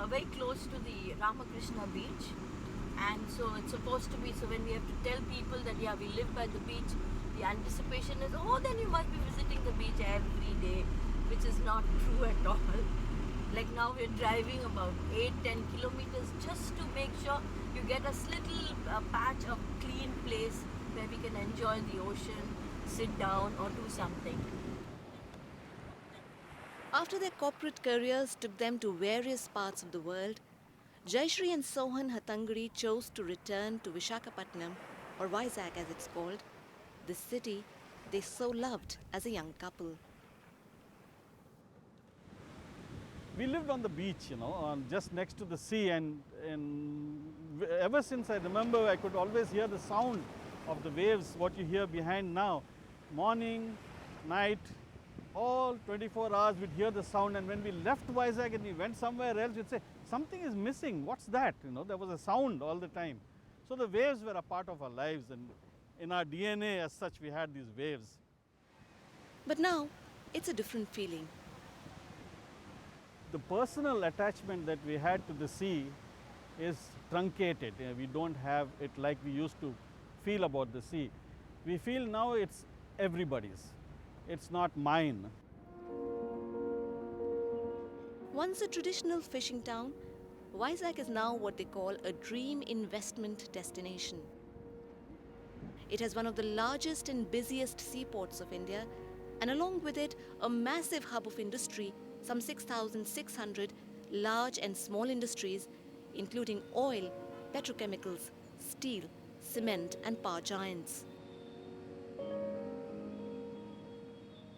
very close to the Ramakrishna beach, and so it's supposed to be, so when we have to tell people that yeah, we live by the beach, the anticipation is, oh, then you must be visiting the beach every day, which is not true at all. Like now we're driving about 8-10 kilometers just to make sure you get a little patch of clean place where we can enjoy the ocean, sit down or do something. After their corporate careers took them to various parts of the world, Jayashree and Sohan Hatangadi chose to return to Visakhapatnam, or Vizag as it's called, the city they so loved as a young couple. We lived on the beach, just next to the sea, and ever since I remember, I could always hear the sound of the waves, what you hear behind now. Morning, night, all 24 hours we'd hear the sound, and when we left Vizag and we went somewhere else, we'd say, something is missing, what's that? There was a sound all the time. So the waves were a part of our lives, and in our DNA as such, we had these waves. But now, it's a different feeling. The personal attachment that we had to the sea is truncated. We don't have it like we used to feel about the sea. We feel now it's everybody's. It's not mine. Once a traditional fishing town, Vizag is now what they call a dream investment destination. It has one of the largest and busiest seaports of India, and along with it, a massive hub of industry, some 6,600 large and small industries, including oil, petrochemicals, steel, cement and power giants.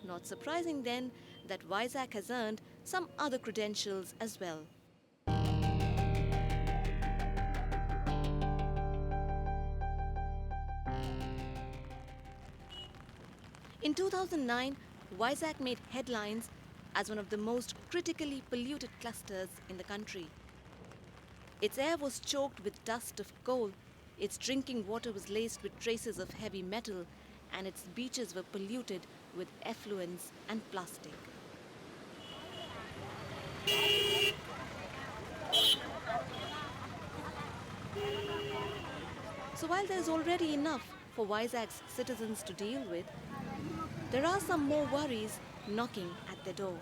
Not surprising then that Vizag has earned some other credentials as well. In 2009, Vizag made headlines as one of the most critically polluted clusters in the country. Its air was choked with dust of coal, its drinking water was laced with traces of heavy metal, and its beaches were polluted with effluents and plastic. So while there is already enough for Vizag's citizens to deal with, there are some more worries knocking at their door.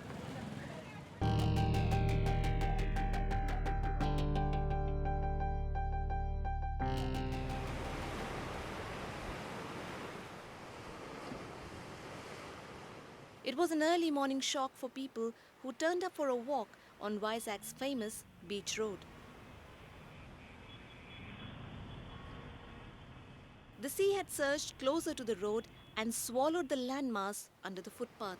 It was an early morning shock for people who turned up for a walk on Vizag's famous beach road. The sea had surged closer to the road and swallowed the landmass under the footpath.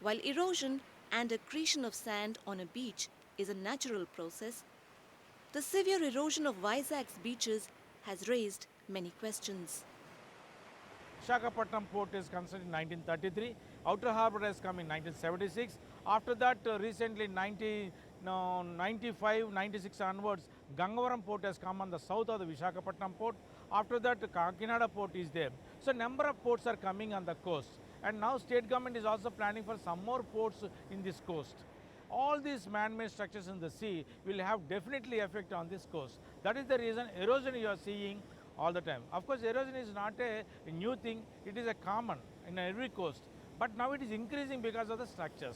While erosion and accretion of sand on a beach is a natural process, the severe erosion of Vizag's beaches has raised many questions. Visakhapatnam port is constructed in 1933. Outer harbour has come in 1976. After that, recently 95, 96 onwards, Gangavaram port has come on the south of the Visakhapatnam port. After that, Kakinada port is there. So, number of ports are coming on the coast. And now state government is also planning for some more ports in this coast. All these man-made structures in the sea will have definitely effect on this coast. That is the reason erosion you are seeing all the time. Of course, erosion is not a new thing, it is a common in every coast. But now it is increasing because of the structures.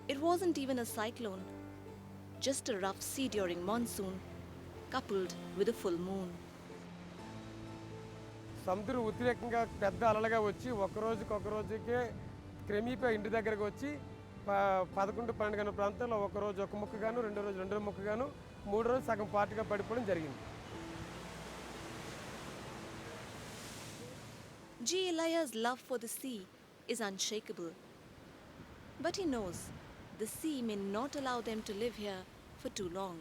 It wasn't even a cyclone, just a rough sea during monsoon, coupled with a full moon. సముద్రం ఉద్రేకంగా పెద్ద అలలుగా వచ్చి ఒకరోజుకే క్రమీపై ఇంటి దగ్గరకు వచ్చి 11-12 గంటల ప్రాంతంలో ఒక రోజు ఒక ముక్కగాను, రెండో రోజు రెండో ముక్కగాను, మూడో రోజు సగం పార్ట్గా పడిపోవడం జరిగింది. G. Elia's love for the sea is unshakable. But he knows the sea may not allow them to live here for too long.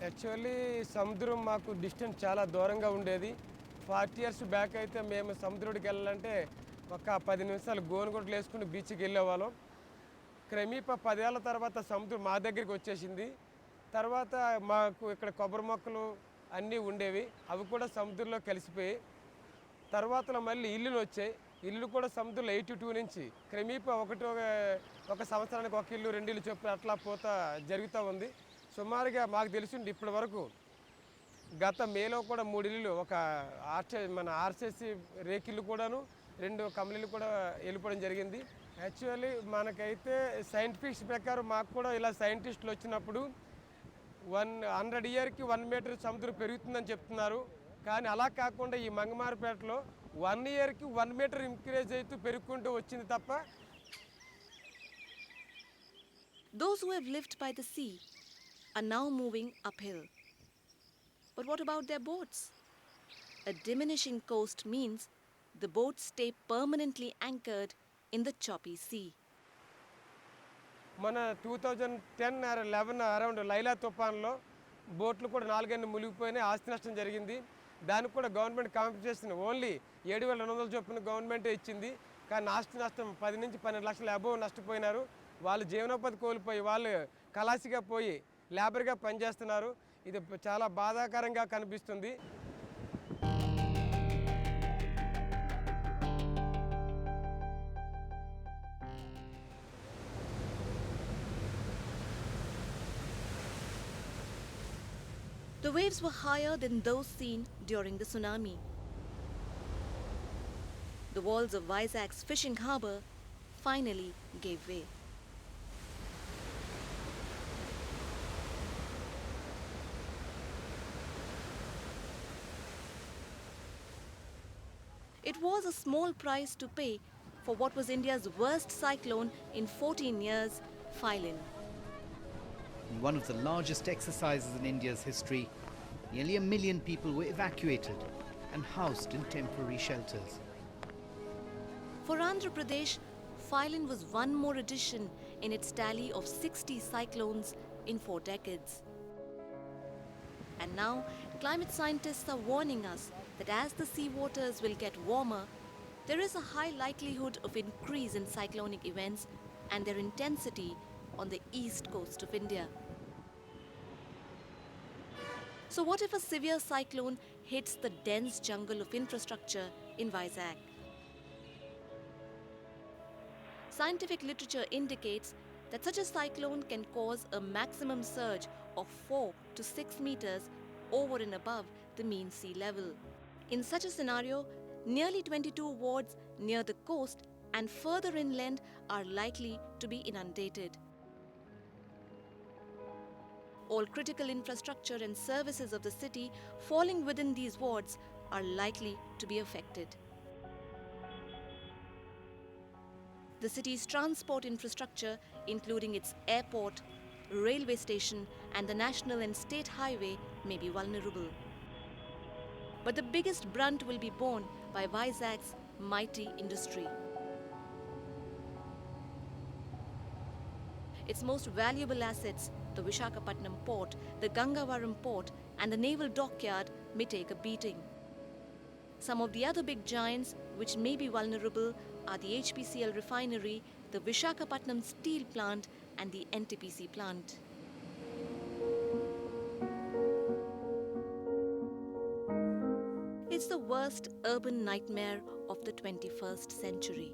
Actually సముద్రం మాకు డిస్టెన్స్ చాలా దూరంగా ఉండేది. 40 years బ్యాక్ అయితే మేము సముద్రుడికి వెళ్ళాలంటే ఒక 10 నిమిషాలు గోనుగుంటలు వేసుకుని బీచ్కి వెళ్ళేవాళ్ళం. క్రమేపా 10 ఏళ్ళ తర్వాత సముద్రం మా దగ్గరికి వచ్చేసింది. తర్వాత మాకు ఇక్కడ కొబ్బరి మొక్కలు అన్నీ ఉండేవి, అవి కూడా సముద్రంలో కలిసిపోయి తర్వాత మళ్ళీ ఇల్లులు వచ్చాయి. ఇల్లు కూడా సముద్రంలో 82 నుంచి క్రమేపా ఒక సంవత్సరానికి ఒక ఇల్లు 2 ఇల్లు చొప్పున అట్లా పోతా జరుగుతూ ఉంది. సుమారుగా మాకు తెలిసింది ఇప్పటి వరకు గత మేలో కూడా 3 ఇల్లులు, ఒక మన ఆర్సీసీ రేకిల్లు కూడాను 2 కమలీలు కూడా వెళ్ళిపోవడం జరిగింది. యాక్చువల్లీ మనకైతే సైంటిఫిక్స్ ప్రకారం మాకు కూడా ఇలా సైంటిస్టులు వచ్చినప్పుడు 100 yearకి 1 meter సముద్రం పెరుగుతుందని చెప్తున్నారు. కానీ అలా కాకుండా ఈ మంగమారిపేటలో 1 yearకి 1 meter ఇంక్రీజ్ అవుతూ పెరుగుకుంటూ వచ్చింది తప్ప. Those who have lived by the sea are now moving uphill. But what about their boats? A diminishing coast means the boats stay permanently anchored in the choppy sea. మన 2010 or 11 around Laila తుఫాన్లో బోట్లు కూడా 4 మునిగిపోయినాయి, ఆస్తి నష్టం జరిగింది. దానికి కూడా government compensation only 7,200 చొప్పున గవర్నమెంటే ఇచ్చింది. కానీ ఆస్తి నష్టం 10 నుంచి 12 లక్షల అబోవ్ నష్టపోయినారు. వాళ్ళు జీవనోపాధి కోల్పోయి వాళ్ళు కలాసిగా పోయి లేబర్గా పనిచేస్తున్నారు. ఇది చాలా బాధాకరంగా కనిపిస్తుంది. The waves were higher than those seen during the tsunami. The walls of Vizag's fishing harbour finally gave way. It was a small price to pay for what was India's worst cyclone in 14 years, Phylin. In one of the largest exercises in India's history, nearly 1 million people were evacuated and housed in temporary shelters. For Andhra Pradesh, Phylin was one more addition in its tally of 60 cyclones in 4 decades. And now, climate scientists are warning us that as the sea waters will get warmer, there is a high likelihood of increase in cyclonic events and their intensity on the east coast of India. So what if a severe cyclone hits the dense jungle of infrastructure in Vizag? Scientific literature indicates that such a cyclone can cause a maximum surge of 4 to 6 meters over and above the mean sea level. In such a scenario, nearly 22 wards near the coast and further inland are likely to be inundated. All critical infrastructure and services of the city falling within these wards are likely to be affected. The city's transport infrastructure, including its airport, railway station and the national and state highway, may be vulnerable. But the biggest brunt will be borne by Vizag's mighty industry. Its most valuable assets, the Visakhapatnam port, the Gangavaram port and the naval dockyard may take a beating. Some of the other big giants which may be vulnerable are the HPCL refinery, the Visakhapatnam steel plant and the NTPC plant. It's the worst urban nightmare of the 21st century.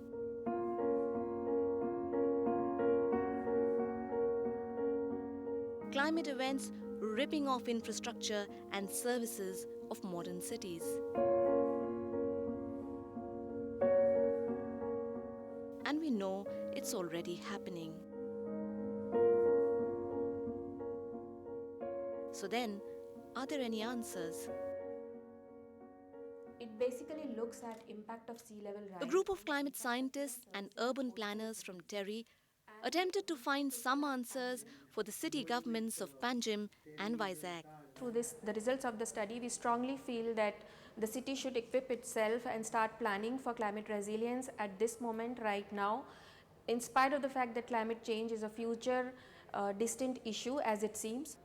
Climate events ripping off infrastructure and services of modern cities. And we know it's already happening. So then, are there any answers? It basically looks at impact of sea level rise. A group of climate scientists and urban planners from Delhi attempted to find some answers for the city governments of Panjim and Vizag. Through the results of the study, we strongly feel that the city should equip itself and start planning for climate resilience at this moment right now, in spite of the fact that climate change is a future distant issue as it seems.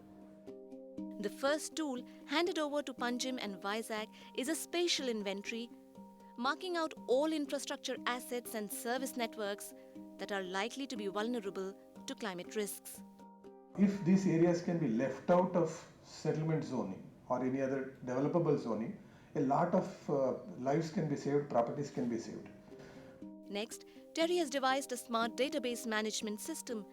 The first tool handed over to Panjim and Vizag is a spatial inventory, marking out all infrastructure assets and service networks that are likely to be vulnerable to climate risks. If these areas can be left out of settlement zoning or any other developable zoning, a lot of lives can be saved, properties can be saved. Next, Terry has devised a smart database management system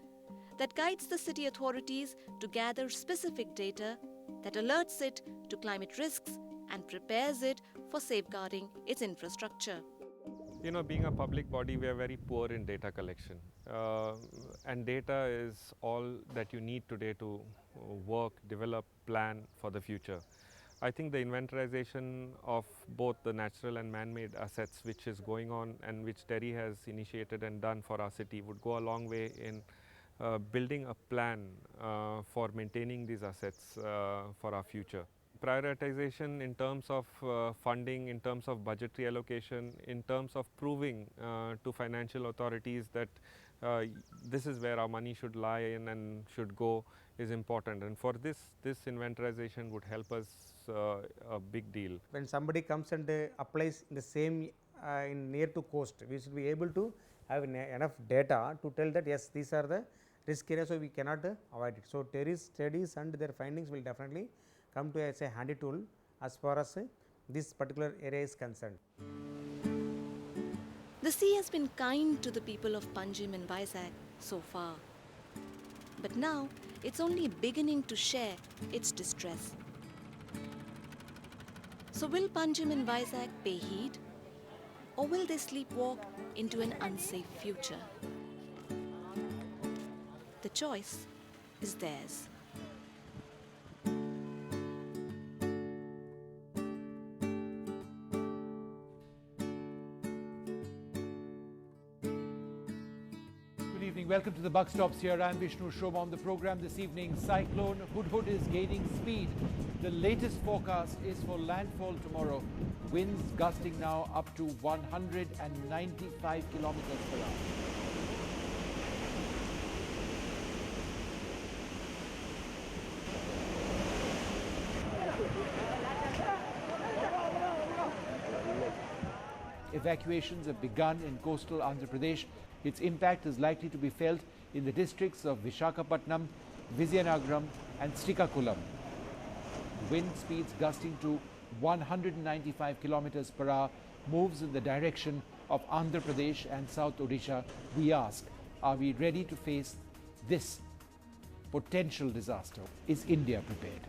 that guides the city authorities to gather specific data that alerts it to climate risks and prepares it for safeguarding its infrastructure. You know, being a public body, we are very poor in data collection. And data is all that you need today to work, develop, plan for the future. I think the inventarization of both the natural and man-made assets which is going on and which Terry has initiated and done for our city would go a long way in building a plan for maintaining these assets for our future. Prioritization in terms of funding, in terms of budgetary allocation, in terms of proving to financial authorities that this is where our money should lie in and should go is important. And for this inventarization would help us a big deal. When somebody comes and applies in the same in near to coast, we should be able to have enough data to tell that yes, these are the risk areas, so we cannot avoid it. So Terry's studies and their findings will definitely come to as a handy tool as far as this particular area is concerned. The sea has been kind to the people of Panjim and Vizag so far. But now it's only beginning to share its distress. So will Panjim and Vizag pay heed? Or will they sleepwalk into an unsafe future? The choice is theirs. Good evening. Welcome to the Buck Stops here. I'm Vishnu Shobha. On the program this evening, cyclone Hudhud is gaining speed. The latest forecast is for landfall tomorrow. Winds gusting now up to 195 kilometers per hour. Evacuations have begun in coastal Andhra Pradesh. Its impact is likely to be felt in the districts of Visakhapatnam, Vizianagaram and Srikakulam. Wind speeds gusting to 195 kilometers per hour moves in the direction of Andhra Pradesh and South Odisha. We ask, are we ready to face this potential disaster? Is India prepared?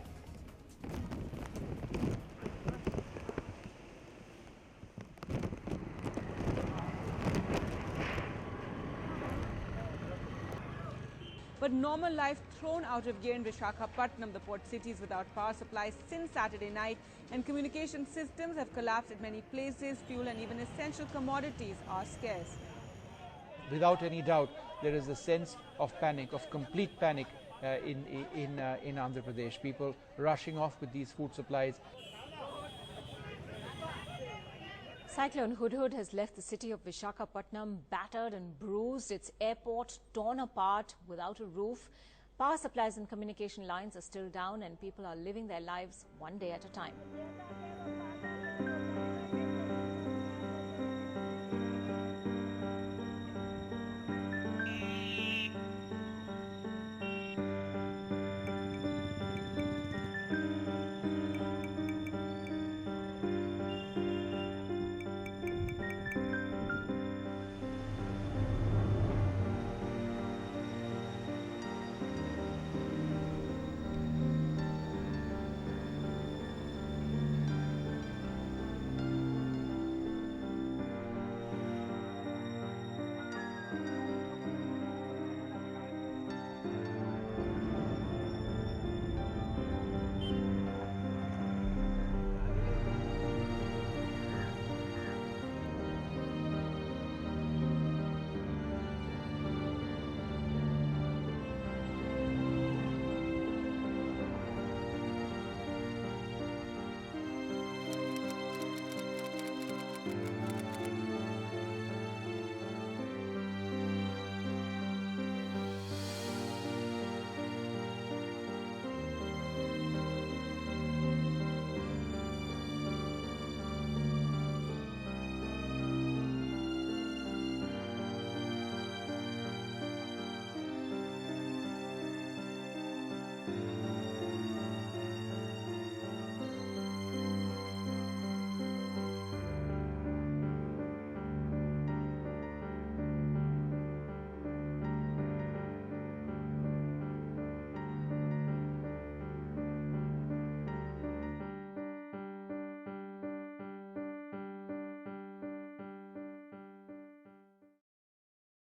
But normal life thrown out of gear in Visakhapatnam, the port city is without power supplies since Saturday night, and communication systems have collapsed at many places. Fuel and even essential commodities are scarce. Without any doubt, there is a sense of panic, of complete panic in Andhra Pradesh. People rushing off with these food supplies. Cyclone Hudhud has left the city of Visakhapatnam battered and bruised, its airport torn apart without a roof. Power supplies and communication lines are still down and people are living their lives one day at a time.